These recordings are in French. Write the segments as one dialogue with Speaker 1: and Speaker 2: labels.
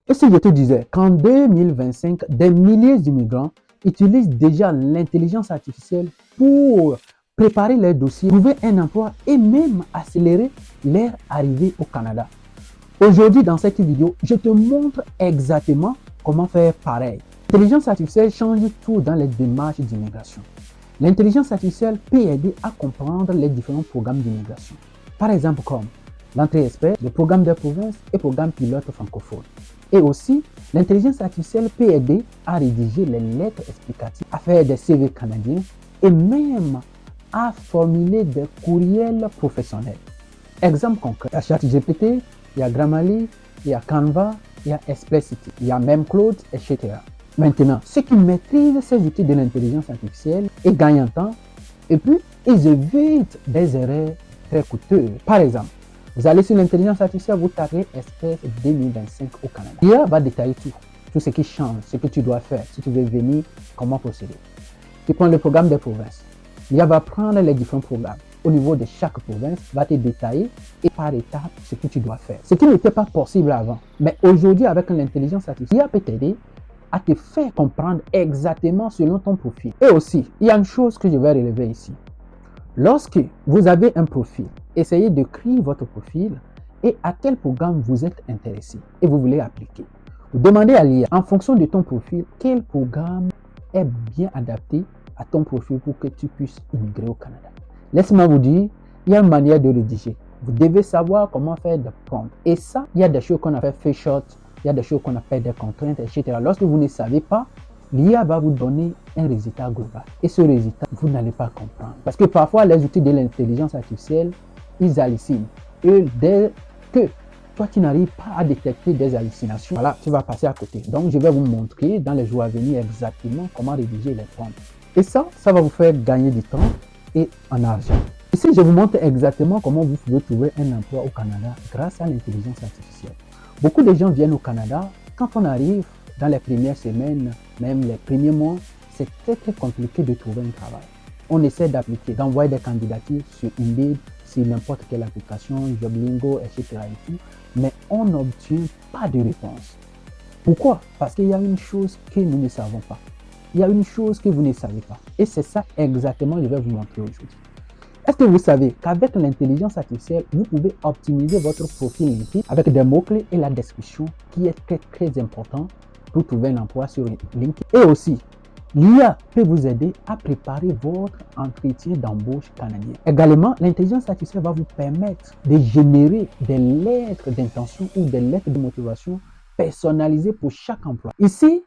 Speaker 1: Et si je te disais qu'en 2025, des milliers d'immigrants utilisent déjà l'intelligence artificielle pour préparer leurs dossiers, trouver un emploi et même accélérer leur arrivée au Canada. Aujourd'hui, dans cette vidéo, je te montre exactement comment faire pareil. L'intelligence artificielle change tout dans les démarches d'immigration. L'intelligence artificielle peut aider à comprendre les différents programmes d'immigration. Par exemple, comme l'entrée expert, le programme des provinces et le programme pilote francophone. Et aussi, l'intelligence artificielle peut aider à rédiger les lettres explicatives, à faire des CV canadiens et même à formuler des courriels professionnels. Exemple concret, il y a ChatGPT, il y a Grammarly, il y a Canva, il y a Expressity, il y a même Claude, etc. Maintenant, ceux qui maîtrisent ces outils de l'intelligence artificielle et gagnent en temps, et puis ils évitent des erreurs très coûteuses. Par exemple, vous allez sur l'intelligence artificielle, vous tapez Express 2025 au Canada. L'IA va détailler tout ce qui change, ce que tu dois faire, si tu veux venir, comment procéder. Tu prends le programme des provinces. L'IA va prendre les différents programmes au niveau de chaque province, va te détailler et par étape ce que tu dois faire. Ce qui n'était pas possible avant. Mais aujourd'hui, avec l'intelligence artificielle, l'IA peut t'aider à te faire comprendre exactement selon ton profil. Et aussi, il y a une chose que je vais relever ici. Lorsque vous avez un profil, essayez de créer votre profil et à quel programme vous êtes intéressé et vous voulez appliquer. Vous demandez à l'IA, en fonction de ton profil, quel programme est bien adapté à ton profil pour que tu puisses immigrer au Canada. Laissez-moi vous dire, il y a une manière de rédiger. Vous devez savoir comment faire des prompts. Et ça, il y a des choses qu'on appelle face shot, il y a des choses qu'on appelle des contraintes, etc. Lorsque vous ne savez pas, l'IA va vous donner un résultat global. Et ce résultat, vous n'allez pas comprendre. Parce que parfois, les outils de l'intelligence artificielle, ils hallucinent. Et dès que toi, tu n'arrives pas à détecter des hallucinations, voilà, tu vas passer à côté. Donc, je vais vous montrer dans les jours à venir exactement comment rédiger les prompts. Et ça va vous faire gagner du temps et en argent. Ici, je vous montre exactement comment vous pouvez trouver un emploi au Canada grâce à l'intelligence artificielle. Beaucoup de gens viennent au Canada. Quand on arrive dans les premières semaines, même les premiers mois, c'est très compliqué de trouver un travail. On essaie d'appliquer, d'envoyer des candidatures sur Indeed, sur n'importe quelle application, Joblingo, etc. et tout, mais on n'obtient pas de réponse. Pourquoi? Parce qu'il y a une chose que nous ne savons pas. Il y a une chose que vous ne savez pas. Et c'est ça exactement que je vais vous montrer aujourd'hui. Est-ce que vous savez qu'avec l'intelligence artificielle, vous pouvez optimiser votre profil LinkedIn avec des mots-clés et la description qui est très important pour trouver un emploi sur LinkedIn. Et aussi, l'IA peut vous aider à préparer votre entretien d'embauche canadien. Également, l'intelligence artificielle va vous permettre de générer des lettres d'intention ou des lettres de motivation personnalisées pour chaque emploi. Ici,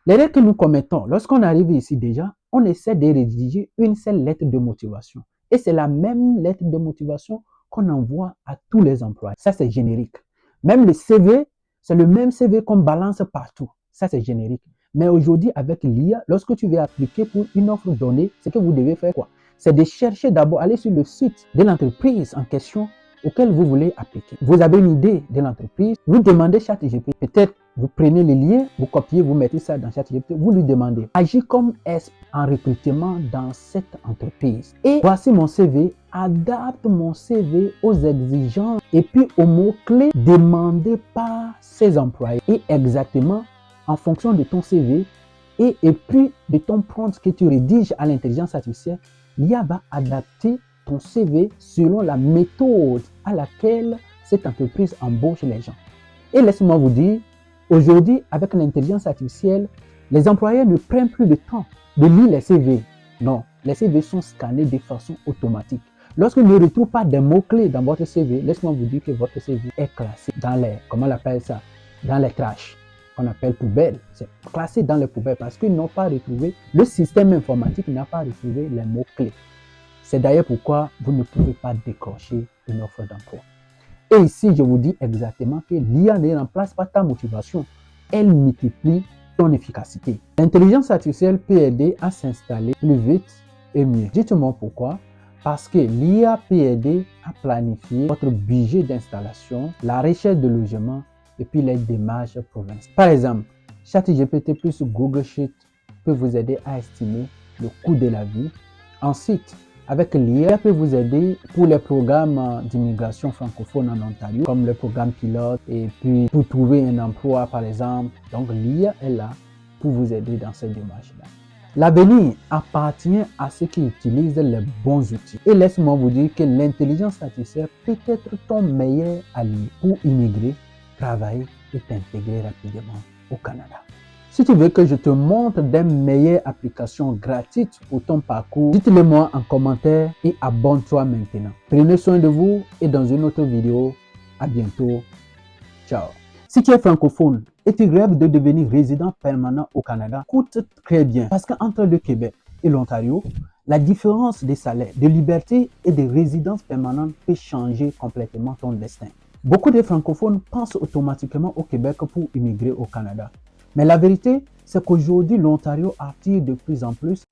Speaker 1: l'erreur que nous commettons, lorsqu'on arrive ici déjà, on essaie de rédiger une seule lettre de motivation. Et c'est la même lettre de motivation qu'on envoie à tous les employés. Ça, c'est générique. Même le CV, c'est le même CV qu'on balance partout. Ça, c'est générique. Mais aujourd'hui, avec l'IA, lorsque tu veux appliquer pour une offre donnée, ce que vous devez faire quoi? C'est de chercher d'abord, aller sur le site de l'entreprise en question auquel vous voulez appliquer. Vous avez une idée de l'entreprise, vous demandez ChatGPT. Peut-être vous prenez le lien, vous copiez, vous mettez ça dans ChatGPT, vous lui demandez, agis comme expert en recrutement dans cette entreprise. Et voici mon CV, adapte mon CV aux exigences et puis aux mots-clés demandés par ces employés. Et exactement en fonction de ton CV et puis de ton prompt que tu rédiges à l'intelligence artificielle, l'IA va adapter ton CV selon la méthode à laquelle cette entreprise embauche les gens. Et laissez-moi vous dire, aujourd'hui, avec l'intelligence artificielle, les employeurs ne prennent plus de temps de lire les CV. Non, les CV sont scannés de façon automatique. Lorsqu'ils ne retrouvent pas des mots-clés dans votre CV, laissez-moi vous dire que votre CV est classé dans les, comment on appelle ça, dans les trash, qu'on appelle poubelles. C'est classé dans les poubelles parce qu'ils n'ont pas retrouvé, le système informatique n'a pas retrouvé les mots-clés. C'est d'ailleurs pourquoi vous ne pouvez pas décrocher une offre d'emploi. Et ici, je vous dis exactement que l'IA ne remplace pas ta motivation. Elle multiplie ton efficacité. L'intelligence artificielle peut aider à s'installer plus vite et mieux. Dites-moi pourquoi. Parce que l'IA peut aider à planifier votre budget d'installation, la recherche de logement et puis les démarches provinciales. Par exemple, ChatGPT plus Google Sheet peut vous aider à estimer le coût de la vie. Ensuite, Avec l'IA, peut vous aider pour les programmes d'immigration francophone en Ontario, comme le programme pilote, et puis pour trouver un emploi, par exemple. Donc, l'IA est là pour vous aider dans cette démarche-là. L'avenir appartient à ceux qui utilisent les bons outils. Et laisse-moi vous dire que l'intelligence artificielle peut être ton meilleur allié pour immigrer, travailler et t'intégrer rapidement au Canada. Si tu veux que je te montre des meilleures applications gratuites pour ton parcours, dites-le moi en commentaire et abonne-toi maintenant. Prenez soin de vous et dans une autre vidéo, à bientôt. Ciao. Si tu es francophone et tu rêves de devenir résident permanent au Canada, écoute très bien parce qu'entre le Québec et l'Ontario, la différence des salaires, de liberté et de résidence permanente peut changer complètement ton destin. Beaucoup de francophones pensent automatiquement au Québec pour immigrer au Canada. Mais la vérité, c'est qu'aujourd'hui, l'Ontario attire de plus en plus